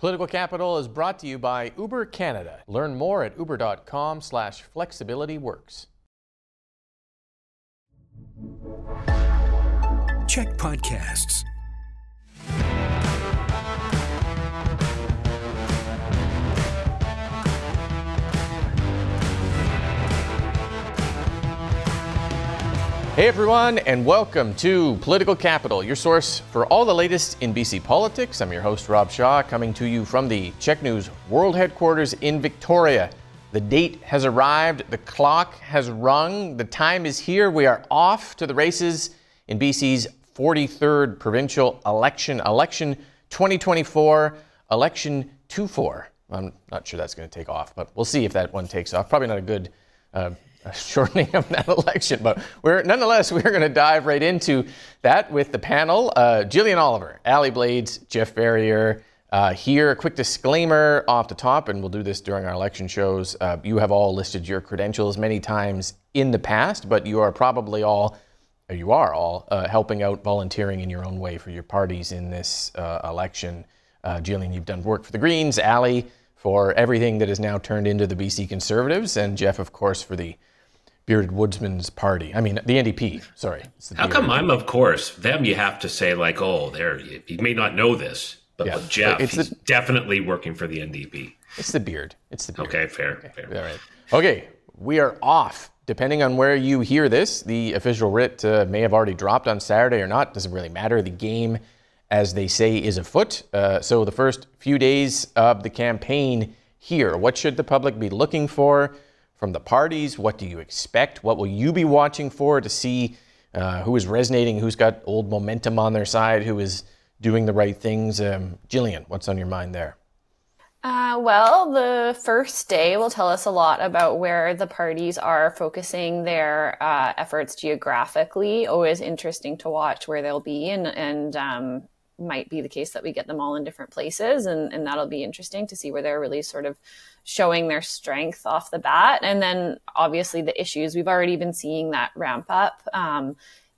Political Capital is brought to you by Uber Canada. Learn more at uber.com/flexibilityworks. CHEK Podcasts. Hey everyone, and welcome to Political Capital, your source for all the latest in BC politics. I'm your host, Rob Shaw, coming to you from the CHEK News World Headquarters in Victoria. The date has arrived, the clock has rung, the time is here. We are off to the races in BC's 43rd provincial election 2024, election 24. I'm not sure that's going to take off, but we'll see if that one takes off. Probably not a good shortening of that election, but we're going to dive right into that with the panel. Jillian Oliver, Allie Blades, Jeff Ferrier here. A quick disclaimer off the top, and we'll do this during our election shows. You have all listed your credentials many times in the past, but you are all helping out, volunteering in your own way for your parties in this election. Jillian, you've done work for the Greens, Allie for everything that is now turned into the BC Conservatives, and Jeff, of course, for the Bearded Woodsman's Party. I mean, the NDP, sorry. How come I'm, of course, them you have to say like, oh, there, you may not know this, but with Jeff, he's definitely working for the NDP. It's the beard. Okay, fair. All right. Okay, we are off. Depending on where you hear this, the official writ may have already dropped on Saturday or not. Doesn't really matter. The game, as they say, is afoot. So the first few days of the campaign here, what should the public be looking for from the parties? What do you expect? What will you be watching for to see who is resonating, who's got old momentum on their side, who is doing the right things? Jillian, what's on your mind there? Well, the first day will tell us a lot about where the parties are focusing their efforts geographically. Always interesting to watch where they'll be, and might be the case that we get them all in different places, and that'll be interesting to see where they're really sort of showing their strength off the bat. And then obviously the issues, we've already been seeing that ramp up.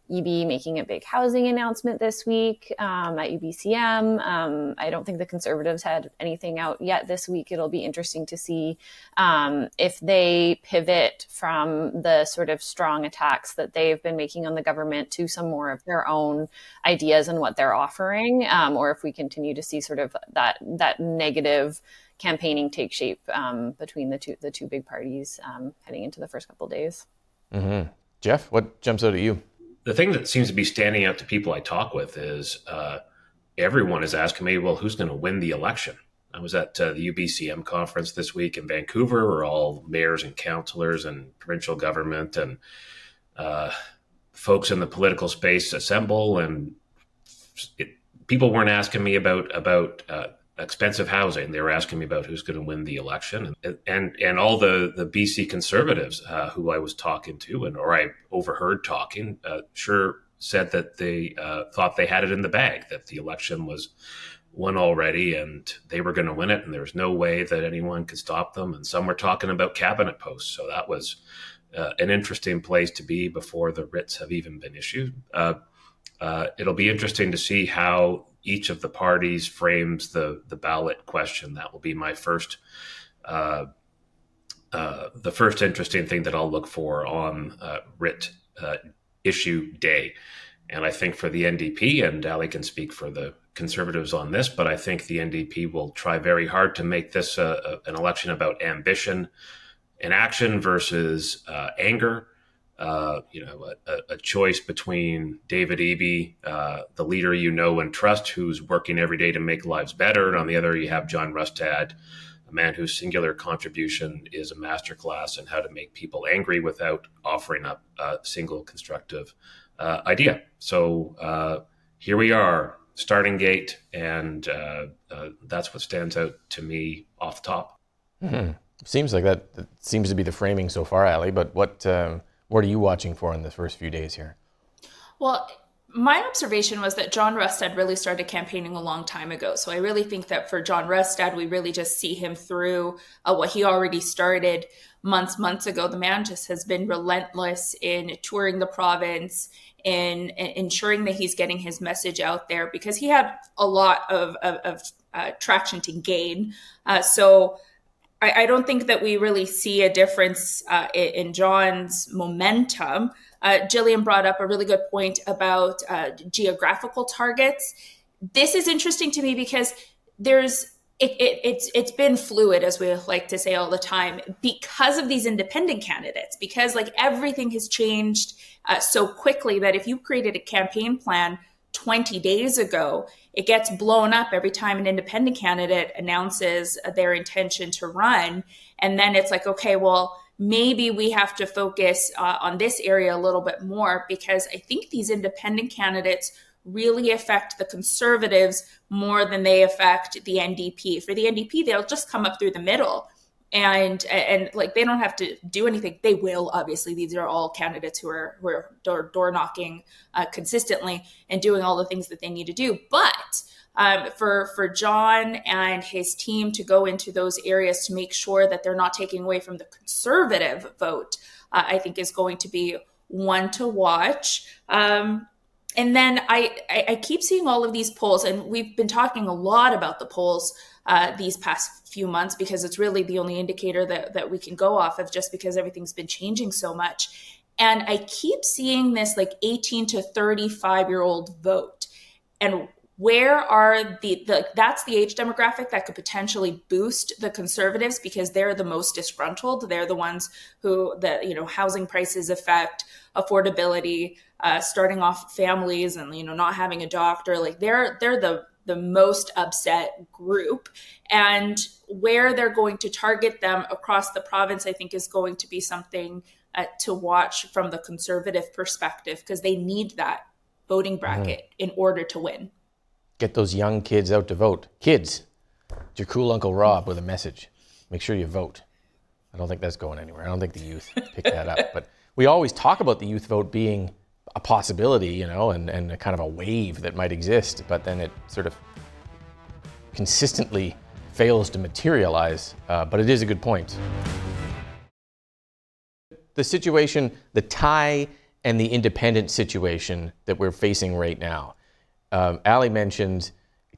Eby making a big housing announcement this week at UBCM. I don't think the Conservatives had anything out yet this week. It'll be interesting to see if they pivot from the sort of strong attacks that they've been making on the government to some more of their own ideas and what they're offering, or if we continue to see sort of that negative campaigning take shape between the two big parties heading into the first couple of days. Mm-hmm. Jeff, what jumps out at you? The thing that seems to be standing out to people I talk with is everyone is asking me, well, who's going to win the election? I was at the UBCM conference this week in Vancouver, where all mayors and councillors and provincial government and folks in the political space assemble. And people weren't asking me about expensive housing. They were asking me about who's going to win the election. And all the BC Conservatives who I was talking to or I overheard talking sure said that they thought they had it in the bag, that the election was won already and they were going to win it, and there was no way that anyone could stop them. And some were talking about cabinet posts. So that was an interesting place to be before the writs have even been issued. It'll be interesting to see how each of the parties frames the ballot question. That will be my first, the first interesting thing that I'll look for on writ issue day. And I think for the NDP, and Allie can speak for the Conservatives on this, but I think the NDP will try very hard to make this an election about ambition and action versus anger. A choice between David Eby, the leader you know and trust, who's working every day to make lives better. And on the other, you have John Rustad, a man whose singular contribution is a masterclass in how to make people angry without offering up a single constructive idea. So here we are, starting gate, and that's what stands out to me off the top. Mm-hmm. Seems like that seems to be the framing so far, Allie, but what are you watching for in the first few days here? Well, my observation was that John Rustad really started campaigning a long time ago. So I really think that for John Rustad, we really just see him through what he already started months ago. The man just has been relentless in touring the province and ensuring that he's getting his message out there, because he had a lot of traction to gain. So I don't think that we really see a difference in John's momentum. Jillian brought up a really good point about geographical targets. This is interesting to me because it's been fluid, as we like to say all the time, because of these independent candidates, because like everything has changed so quickly that if you created a campaign plan 20 days ago, it gets blown up every time an independent candidate announces their intention to run. And then it's like, okay, well, maybe we have to focus on this area a little bit more, because I think these independent candidates really affect the Conservatives more than they affect the NDP. For the NDP, they'll just come up through the middle. And like, they don't have to do anything. They will, obviously. These are all candidates who are door knocking consistently and doing all the things that they need to do. But for John and his team to go into those areas to make sure that they're not taking away from the Conservative vote, I think is going to be one to watch. And then I keep seeing all of these polls, and we've been talking a lot about the polls these past few months, because it's really the only indicator that we can go off of, just because everything's been changing so much. And I keep seeing this like 18 to 35-year-old vote. And where are that's the age demographic that could potentially boost the Conservatives, because they're the most disgruntled. They're the ones who housing prices affect, affordability, starting off families, and not having a doctor. Like they're the most upset group, and where they're going to target them across the province, I think, is going to be something to watch from the Conservative perspective, because they need that voting bracket in order to win. Get those young kids out to vote. Kids, it's your cool Uncle Rob with a message. Make sure you vote. I don't think that's going anywhere. I don't think the youth pick that up. But we always talk about the youth vote being a possibility, and a kind of a wave that might exist, but then it sort of consistently fails to materialize. But it is a good point. The situation, the tie and the independent situation that we're facing right now, Allie mentioned,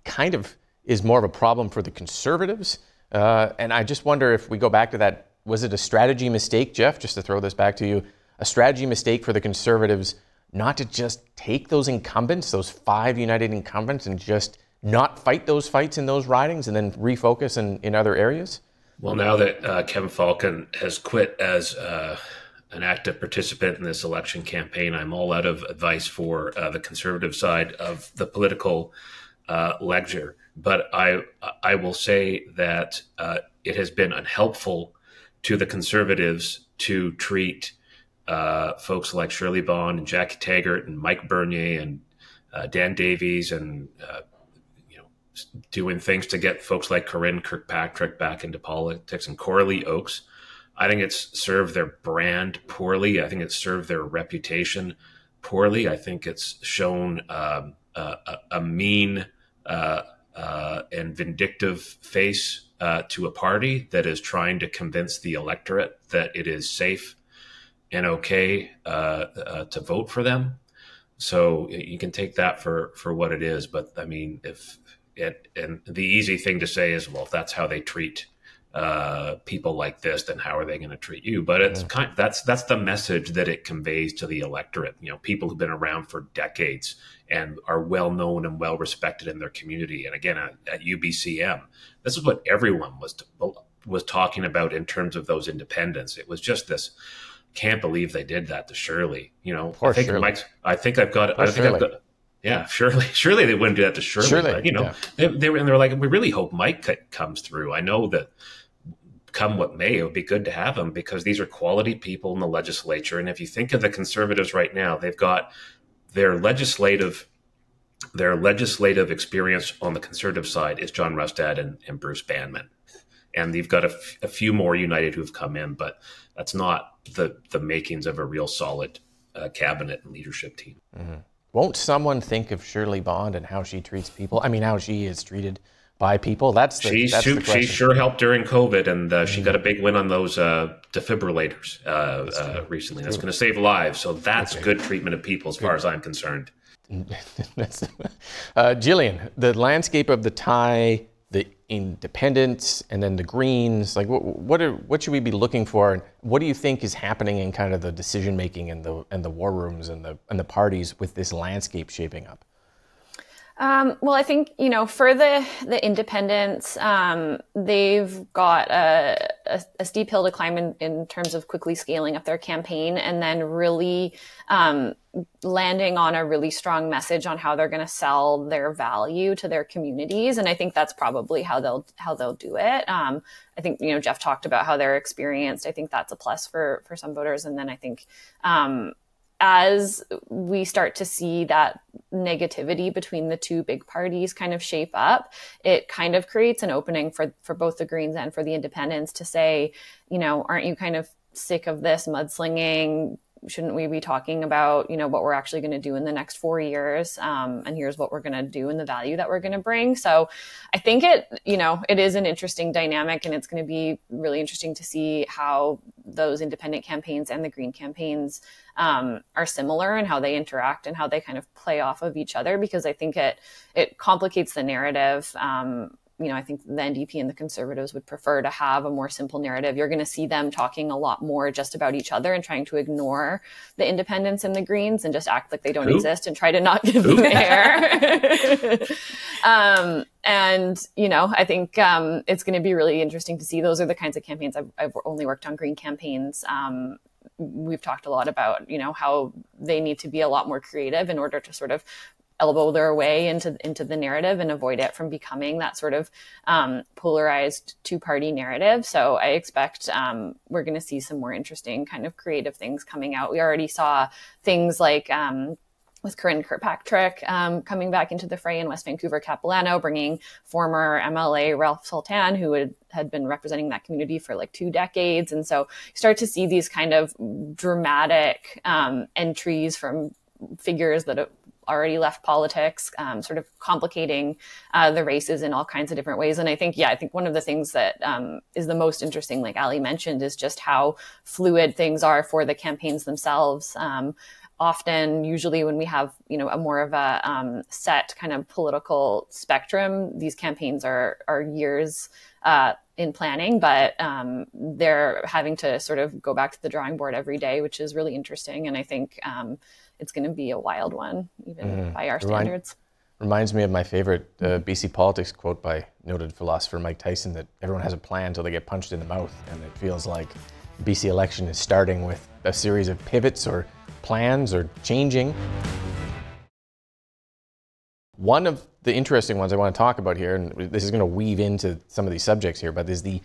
kind of is more of a problem for the Conservatives. And I just wonder if we go back to that, was it a strategy mistake, Jeff, just to throw this back to you, a strategy mistake for the Conservatives not to just take those incumbents, those 5 united incumbents, and just not fight those fights in those ridings and then refocus in other areas? Well, now that Kevin Falcon has quit as an active participant in this election campaign, I'm all out of advice for the Conservative side of the political ledger. But I will say that it has been unhelpful to the Conservatives to treat folks like Shirley Bond and Jackie Taggart and Mike Bernier and Dan Davies and doing things to get folks like Corinne Kirkpatrick back into politics and Coralie Oakes. I think it's served their brand poorly. I think it's served their reputation poorly. I think it's shown a mean and vindictive face to a party that is trying to convince the electorate that it is safe and okay to vote for them. So you can take that for what it is. But I mean, and the easy thing to say is, well, if that's how they treat people like this, then how are they going to treat you? But it's that's the message that it conveys to the electorate. People who've been around for decades and are well known and well respected in their community. And again, at UBCM, this is what everyone was talking about in terms of those independents. It was just this. Can't believe they did that to Shirley. Poor Shirley. Yeah, surely they wouldn't do that to Shirley. But, they were like, we really hope Mike comes through. I know that come what may, it would be good to have him, because these are quality people in the legislature. And if you think of the Conservatives right now, they've got their legislative experience on the Conservative side is John Rustad and Bruce Banman. And they've got a few more United who've come in, but that's not the makings of a real solid cabinet and leadership team. Mm-hmm. Won't someone think of Shirley Bond and how she treats people? I mean, how she is treated by people? That's the question. She sure helped during COVID, and she got a big win on those defibrillators recently. That's going to save lives. So that's good treatment of people as far as I'm concerned. Jillian, the landscape of the tie the independents and then the Greens? Like, what should we be looking for? And what do you think is happening in kind of the decision making and the war rooms and the parties with this landscape shaping up? Well, I think, for the independents, they've got a steep hill to climb in terms of quickly scaling up their campaign and then really landing on a really strong message on how they're going to sell their value to their communities. And I think that's probably how they'll do it. I think, Jeff talked about how they're experienced. I think that's a plus for some voters. And then I think, as we start to see that negativity between the two big parties kind of shape up, it kind of creates an opening for both the Greens and for the independents to say, aren't you kind of sick of this mudslinging? Shouldn't we be talking about, what we're actually going to do in the next 4 years? And here's what we're going to do and the value that we're going to bring. So I think it is an interesting dynamic, and it's going to be really interesting to see how those independent campaigns and the Green campaigns are similar and how they interact and how they kind of play off of each other, because I think it complicates the narrative. I think the NDP and the Conservatives would prefer to have a more simple narrative. You're going to see them talking a lot more just about each other and trying to ignore the independents and the Greens and just act like they don't exist and try to not give them air. I think it's going to be really interesting to see. Those are the kinds of campaigns. I've only worked on Green campaigns. We've talked a lot about, how they need to be a lot more creative in order to sort of elbow their way into the narrative and avoid it from becoming that sort of polarized two-party narrative. So I expect we're going to see some more interesting kind of creative things coming out. We already saw things like with Corinne Kirkpatrick coming back into the fray in West Vancouver, Capilano, bringing former MLA Ralph Sultan, who had been representing that community for like 2 decades. And so you start to see these kind of dramatic entries from figures that have already left politics, sort of complicating the races in all kinds of different ways. And I think one of the things that is the most interesting, like Allie mentioned, is just how fluid things are for the campaigns themselves. Often, usually when we have, a more of a set kind of political spectrum, these campaigns are years in planning, but they're having to sort of go back to the drawing board every day, which is really interesting. And I think it's going to be a wild one, even by our standards. Reminds me of my favorite BC politics quote by noted philosopher Mike Tyson, that everyone has a plan until they get punched in the mouth. And it feels like the BC election is starting with a series of pivots or plans or changing. One of the interesting ones I want to talk about here, and this is going to weave into some of these subjects here, but is the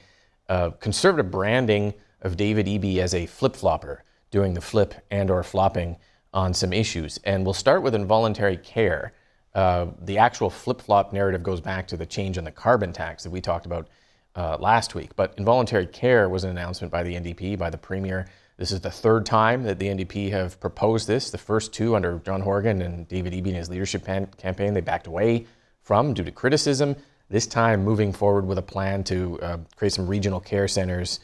conservative branding of David Eby as a flip-flopper, doing the flip and or flopping on some issues. And we'll start with involuntary care. The actual flip-flop narrative goes back to the change in the carbon tax that we talked about last week. But involuntary care was an announcement by the NDP, by the Premier. This is the 3rd time that the NDP have proposed this. The first 2 under John Horgan and David Eby in his leadership campaign, they backed away from due to criticism. This time moving forward with a plan to create some regional care centers,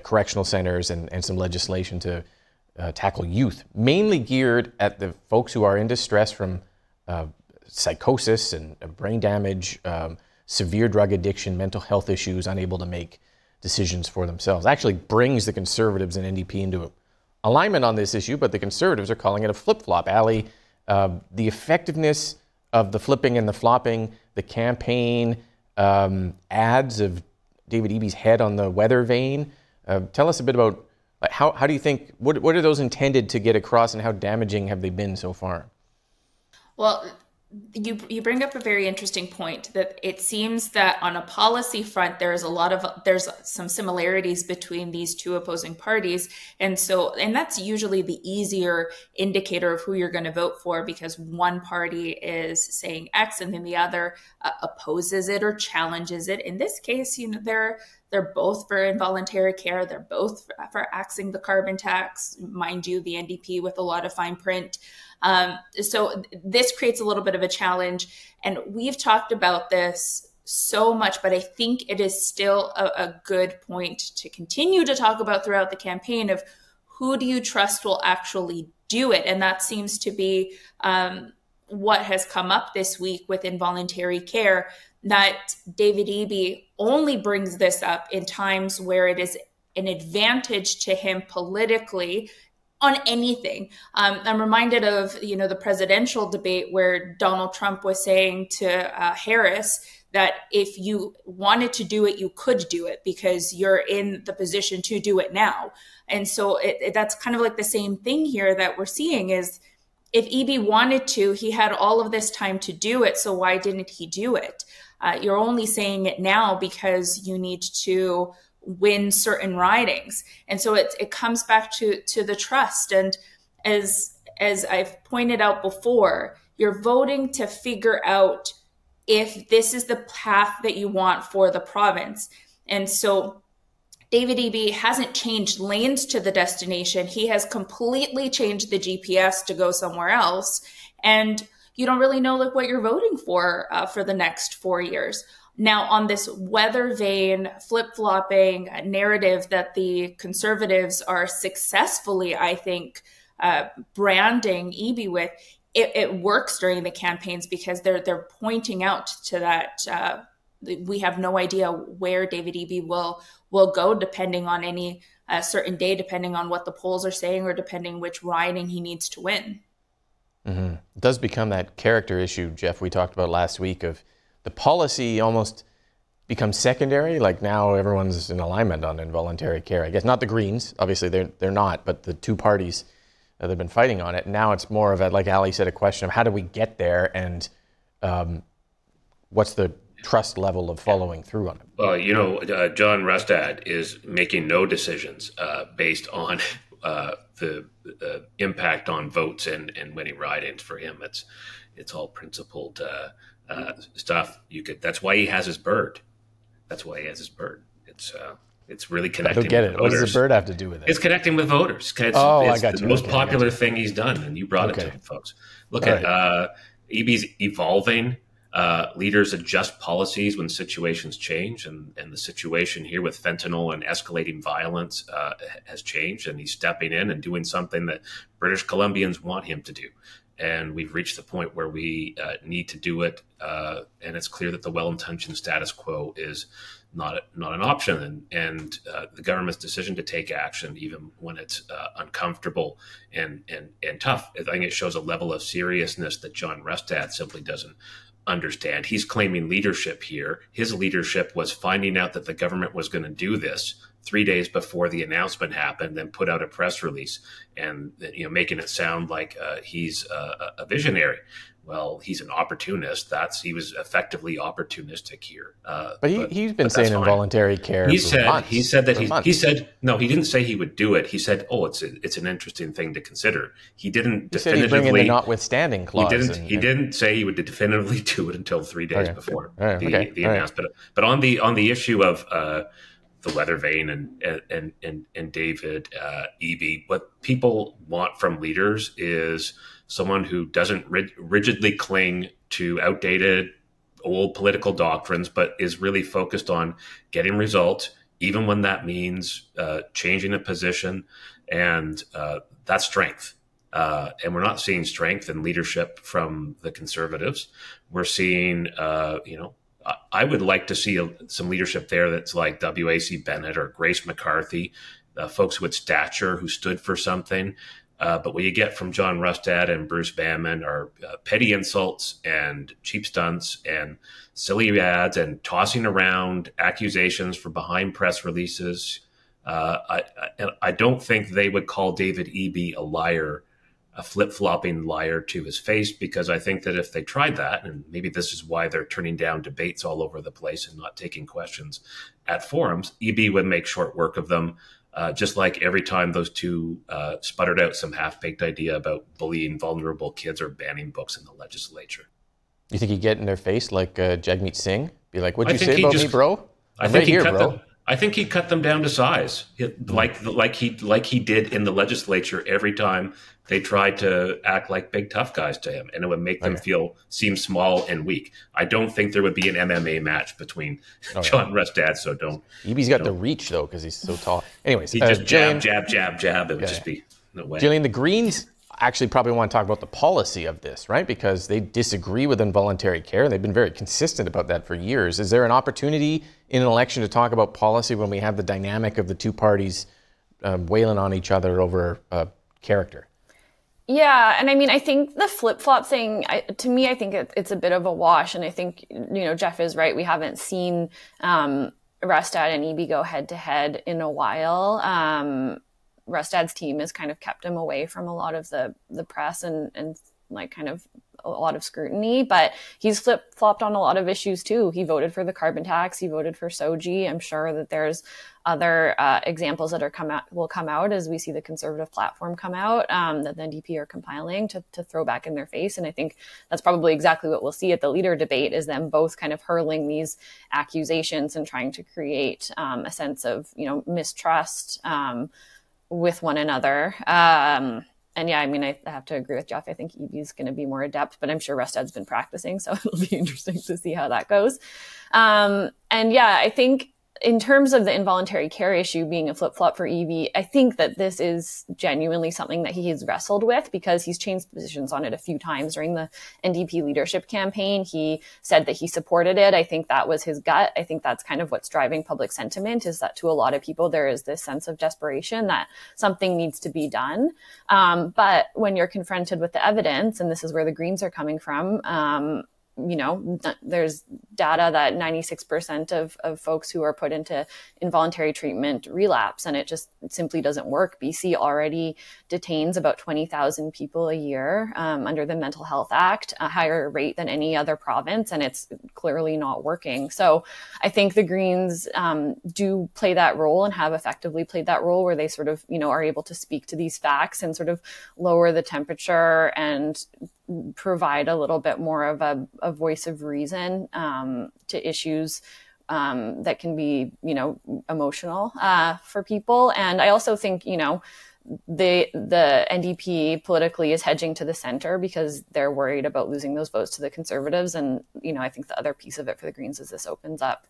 correctional centers, and some legislation to tackle youth, mainly geared at the folks who are in distress from psychosis and brain damage, severe drug addiction, mental health issues, unable to make decisions for themselves. Actually brings the Conservatives and NDP into alignment on this issue, but the Conservatives are calling it a flip-flop. Allie, the effectiveness of the flipping and the flopping, the campaign ads of David Eby's head on the weather vane. Tell us a bit about how do you think, what are those intended to get across, and how damaging have they been so far? Well, you bring up a very interesting point, that it seems that on a policy front, there's some similarities between these two opposing parties. And that's usually the easier indicator of who you're going to vote for, because one party is saying X and then the other opposes it or challenges it. In this case, they're both for involuntary care. They're both for axing the carbon tax, mind you, the NDP with a lot of fine print. So this creates a little bit of a challenge, and we've talked about this so much, but I think it is still a good point to continue to talk about throughout the campaign of who do you trust will actually do it? And that seems to be what has come up this week with involuntary care. that David Eby only brings this up in times where it is an advantage to him politically on anything. I'm reminded of, the presidential debate where Donald Trump was saying to Harris that if you wanted to do it, you could do it because you're in the position to do it now. And so that's kind of like the same thing here that we're seeing is if Eby wanted to, he had all of this time to do it. So why didn't he do it? You're only saying it now because you need to win certain ridings. And so it comes back to the trust. And as I've pointed out before, you're voting to figure out if this is the path that you want for the province. And so David Eby hasn't changed lanes to the destination. He has completely changed the GPS to go somewhere else. And you don't really know what you're voting for the next 4 years. Now, on this weather vane, flip-flopping narrative that the Conservatives are successfully, I think, branding Eby with, it works during the campaigns because they're pointing out to that we have no idea where David Eby will go depending on any certain day, depending on what the polls are saying or depending which riding he needs to win. Mm-hmm. It does become that character issue, Jeff, we talked about last week of the policy almost becomes secondary. Like now everyone's in alignment on involuntary care. I guess not the Greens, obviously they're not, but the two parties that have been fighting on it. Now it's more of a, like Allie said, a question of how do we get there and what's the trust level of following through on it? Well, John Rustad is making no decisions based on the impact on votes and winning ridings. For him, it's all principled stuff. That's why he has his bird. That's why he has his bird. It's really connecting. I don't get with it. voters. What does the bird have to do with it? It's connecting with voters. It's I got the you. most Okay, popular thing he's done, and you brought it to him, folks. Look at Eby's evolving. Leaders adjust policies when situations change, and the situation here with fentanyl and escalating violence has changed, and he's stepping in and doing something that British Columbians want him to do. And we've reached the point where we need to do it, and it's clear that the well-intentioned status quo is not an option. And the government's decision to take action, even when it's uncomfortable and tough, I think it shows a level of seriousness that John Rustad simply doesn't understand. He's claiming leadership here. His leadership was finding out that the government was going to do this 3 days before the announcement happened, then put out a press release and making it sound like he's a visionary. Well, he's an opportunist. He was effectively opportunistic here. But he's been saying involuntary care. He said no. He didn't say he would do it. He said, it's an interesting thing to consider. He didn't definitively bring in the notwithstanding clause. He didn't say he would definitively do it until 3 days before the announcement. But on the issue of the weather vane and David Eby, what people want from leaders is someone who doesn't rigidly cling to outdated old political doctrines, but is really focused on getting results, even when that means changing a position. And that's strength. And we're not seeing strength in leadership from the Conservatives. We're seeing, I would like to see some leadership there that's like W.A.C. Bennett or Grace McCarthy, folks with stature who stood for something. But what you get from John Rustad and Bruce Banman are petty insults and cheap stunts and silly ads and tossing around accusations for behind press releases. I don't think they would call David Eby a liar, a flip-flopping liar to his face, because I think that if they tried that, and maybe this is why they're turning down debates all over the place and not taking questions at forums, Eby would make short work of them. Just like every time those two sputtered out some half-baked idea about bullying vulnerable kids or banning books in the legislature. You think he'd get in their face like Jagmeet Singh? Be like, what'd you say about me, bro? I think he cut them down to size, like he did in the legislature every time they tried to act like big tough guys to him, and it would make them seem small and weak. I don't think there would be an MMA match between John Rustad, so don't. Eby's got the reach though because he's so tall. Anyways, he just jab. It would just be no way. Jillian, the Greens, actually probably want to talk about the policy of this, right? Because they disagree with involuntary care. They've been very consistent about that for years. Is there an opportunity in an election to talk about policy when we have the dynamic of the two parties wailing on each other over character? Yeah, and I mean, I think the flip-flop thing, to me, I think it's a bit of a wash. And I think, Jeff is right. We haven't seen Rustad and Eby go head-to-head in a while. Rustad's team has kind of kept him away from a lot of the press and like kind of a lot of scrutiny, but he's flip-flopped on a lot of issues too. He voted for the carbon tax. He voted for SOGI. I'm sure that there's other examples that will come out as we see the Conservative platform come out that the NDP are compiling to throw back in their face. And I think that's probably exactly what we'll see at the leader debate, is them both kind of hurling these accusations and trying to create a sense of, mistrust with one another. And yeah, I mean, I have to agree with Jeff. I think Eby's going to be more adept, but I'm sure Rustad's been practicing, so it'll be interesting to see how that goes. And yeah, I think in terms of the involuntary care issue being a flip-flop for Eby, I think that this is genuinely something that he has wrestled with, because he's changed positions on it a few times during the NDP leadership campaign. He said that he supported it. I think that was his gut. I think that's kind of what's driving public sentiment, is that to a lot of people, there is this sense of desperation that something needs to be done. But when you're confronted with the evidence, and this is where the Greens are coming from, there's data that 96% of folks who are put into involuntary treatment relapse, and it just simply doesn't work. BC already detains about 20,000 people a year under the Mental Health Act, a higher rate than any other province, and it's clearly not working. So I think the Greens do play that role and have effectively played that role, where they sort of, are able to speak to these facts and sort of lower the temperature and provide a little bit more of a voice of reason to issues that can be, emotional for people. And I also think, the NDP politically is hedging to the center because they're worried about losing those votes to the Conservatives. And, I think the other piece of it for the Greens is this opens up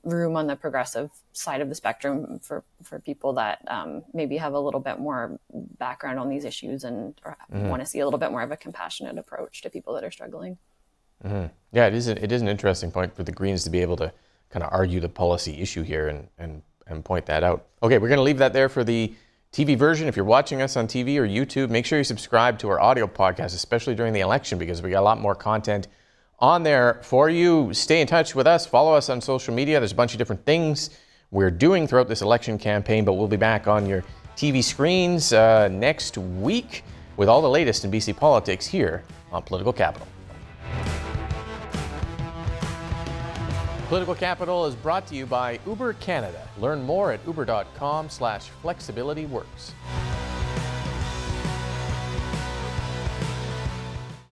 room on the progressive side of the spectrum for people that maybe have a little bit more background on these issues and want to see a little bit more of a compassionate approach to people that are struggling. Mm-hmm. Yeah, it is an interesting point for the Greens to be able to kind of argue the policy issue here and point that out. Okay, we're going to leave that there for the TV version. If you're watching us on TV or YouTube, make sure you subscribe to our audio podcast, especially during the election, because we got a lot more content on there for you. Stay in touch with us. Follow us on social media. There's a bunch of different things we're doing throughout this election campaign, but we'll be back on your TV screens next week with all the latest in BC politics here on Political Capital. Political Capital is brought to you by Uber Canada. Learn more at uber.com/flexibilityworks.